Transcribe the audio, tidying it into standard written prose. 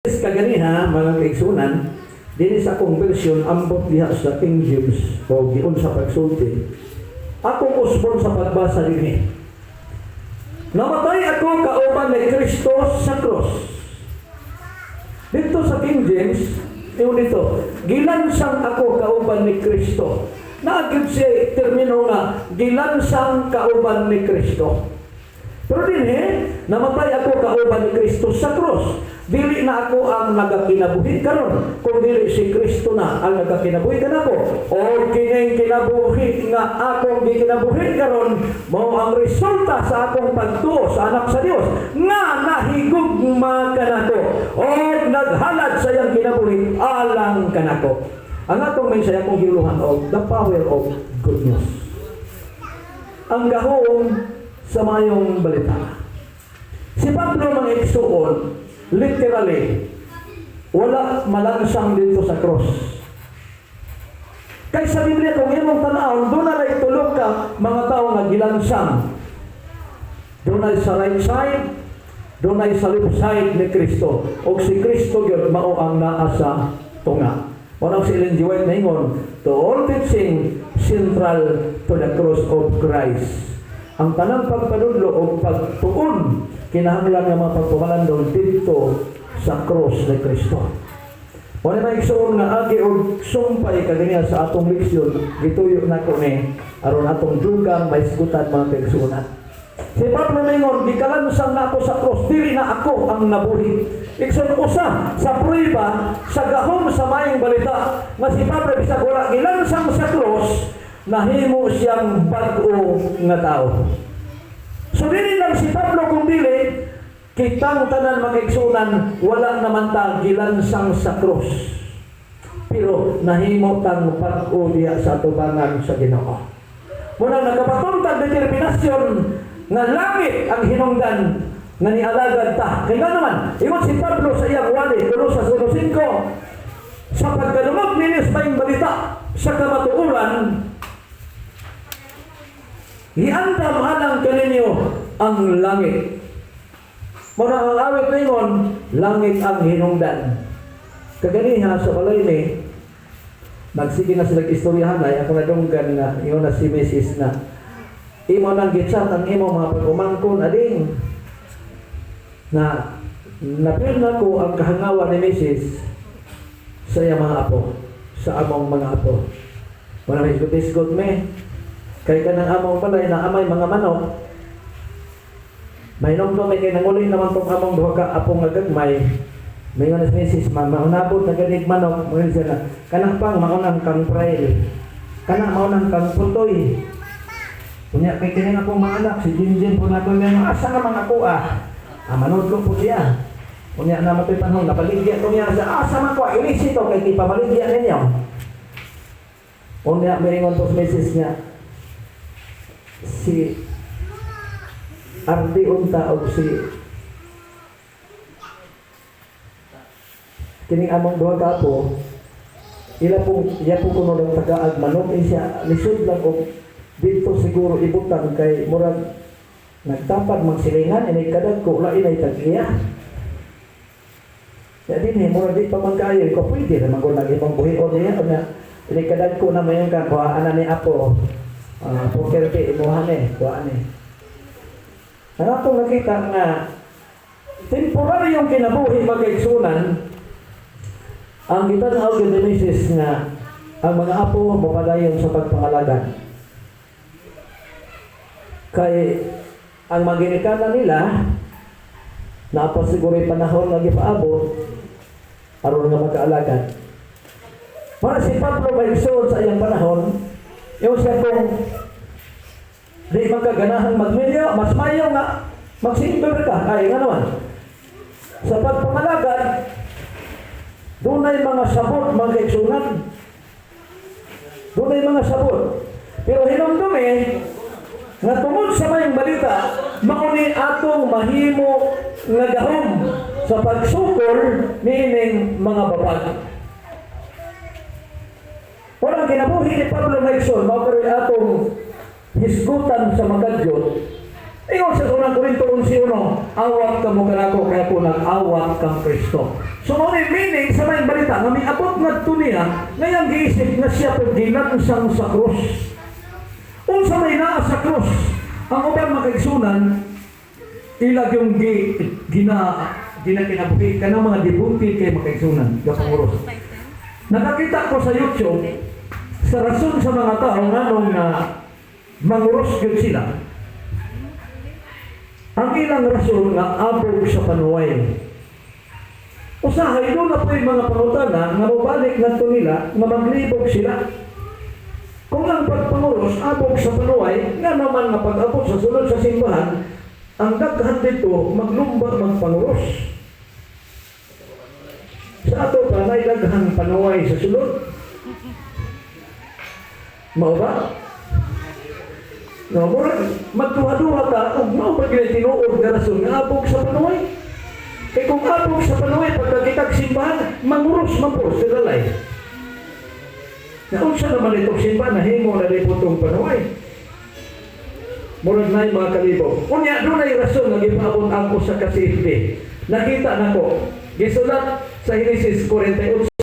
Kaganiha, mga kaigsunan, din sa akong version, ambot diha sa King James, o giun sa pagsulti, akong usbon sa pagbasa din. Namatay ako kauban ni Kristo sa cross. Dito sa King James, yun dito, gilansang ako kauban ni Kristo. Naagib siya termino nga, gilansang kauban ni Kristo. Pero din namatay ako kauban ni Kristo sa cross. Dili na ako ang nagakinabuhi karon, kung dili si Kristo na ang nagakinabuhi kanako. O kining kinabuhi nga akong gikinabuhi karon, mao ang resulta sa akong pagtuo sa anak sa Dios nga nahigugma kanako o naghalad sa iyang kinabuhi alang kanako. Ang atong mensahe akong giluhan og the power of good news. Ang gahom sa mayong balita. Si Pablo mga igsuon, literally, wala malansang dito sa cross. Kaya sa Biblia, kung imong tanawon, doon na itulog ka, mga tao nga gilansang. Doon ay sa right side, doon ay sa left side ni Kristo. O si Kristo yun, mao ang naa sa tunga. Unang si Ellen G. White na ingon, to all teaching central to the cross of Christ. Ang tanang pagpanudlo o pagtuon, kinahanglan nga mga pagpumalandong dito sa cross ni Kristo. Wala na igsuon nga agi o sumpay kaganiya sa atong leksyon, gituyo na ko ni aron atong dugang may sigutan mga kaigsuonan. Si Pablo mingon, gikalansang na ako sa cross, dili na ako ang nabuhi. Igsoon usa sa prueba sa gahom sa mayong balita nga si Pablo bisag wala gilansang sa cross, nahimo siyang bag-o nga tao. So dili lang si Pablo kung dili, kitang tanan mag-igsunan, wala naman ta gilansang sa cross. Pero nahimo tang bag-o diya sa tubangan sa Ginoo. Muna nagapatuntag determinasyon nga langit ang hinungdan nga nialagad ta. Kaya naman, ingon si Pablo sa iyang wali, tulo sa 1:5, sa pagkalumog ninis mayong balita sa kamatuuran, iandam alang kaninyo ang langit. Muna ang awit na yun, langit ang hinungdan. Kaganiha sa balay ni, nagsige na sila istoryahan ay ako nadunggan nga, yun na si Mrs. na, imo nang gitsat ang imo mga pag-umangkon ading, na napil na ko ang kahangawa ni Mrs. sa iyang mga apo, sa among mga apo. Muna may isgot me, kay ka ng among balay na amay mga manok, may nung may kay nanguloy naman tong among duha ka apong agagmay, may nga si Mrs. maunabot na ganig manok, mga siya na, kanang pang maunang kang prail, kanang maunang kang putoy. Kunya kay kining akong mga anak, si Jinjin po nato nga, asa naman ako manood ko po siya. Kunya na matoy panahon, napaligya ko niya sa asa man ko, ilisito kay di pamaligya ninyo. Kunya may ingon po si Mrs. niya, si Ardi unta o si kining among duha ka po, iya po kuno ng tagaag manok siya lisod lang og dito siguro ibutang kay murag nagtapad magsilingan inay kadag ko lain ay tagiya. Ya din murag di pa man kaayo ko pwede na magod lagi pang buhi o niya inay kadag ko na mayon ka kuha ana ni apo poker pay imuhan kuha ani. Ang atong nakita nga temporary yung kinabuhi magkaigsunan, ang gitanaw ni Mrs. nga ang mga apo mapadayon sa pagpangalaga. Kay ang maginikana nila napasiguro panahon lagi paabot aron nga magkaalagad. Para si Pablo maigsuon sa iyang panahon, yung siya kong di magkaganahang magmilyo, mas mayo nga magsimple ka, kaya nga naman. Sa pagpangalagad, doon ay mga sabot, mga kaigsunan. Doon ay mga sabot. Pero hinumdumi, nga tungod sa mayong balita, mauni atong mahimo nga gahom sa pagsukol niining mga babag. Walang kinabuhi ni Pablo Maison, makaroon atong hisgutan sa magkadyot Ingon sa unang Korinto 11:1, awat ka mo kanako kaya ko nag-awat kang Kristo. So mo ni meaning sa may balita nga miabot ngadto niya ngayang giisip na siya pud ginansang sa krus. Unsa may naa sa krus, ang ubang makaigsunan ilag yung kinabuhi kanang mga debunti kay makaigsunan gapanguros. Nakakita ko sa YouTube sa rason sa mga tao nganong na manguros gyud sila. Ang ilang rason nga abog sa panuway. Usahay doon na po yung mga pangutana nga mabalik na ito nila nga maglibog sila. Kung ang pagpanguros abog sa panuway, nga naman nga pag-abot sa sulod sa simbahan, ang daghan dito maglumba magpanguros. Sa ato pa na daghan panuway sa sulod. Mao ba? No, magduha-duha ta ug mao ba gyud tinuod nga rason nga abog sa panuway. Kay kung abog sa panuway pagkakitag simbahan, manguros man po sa lalay. Na unsa naman itong simbahan na himo na lipotong panuway. Murag na mga kalibo. Unya doon ay rason nga gipaabot ako sa kasipti. Nakita nako. Gisulat sa Henesis 48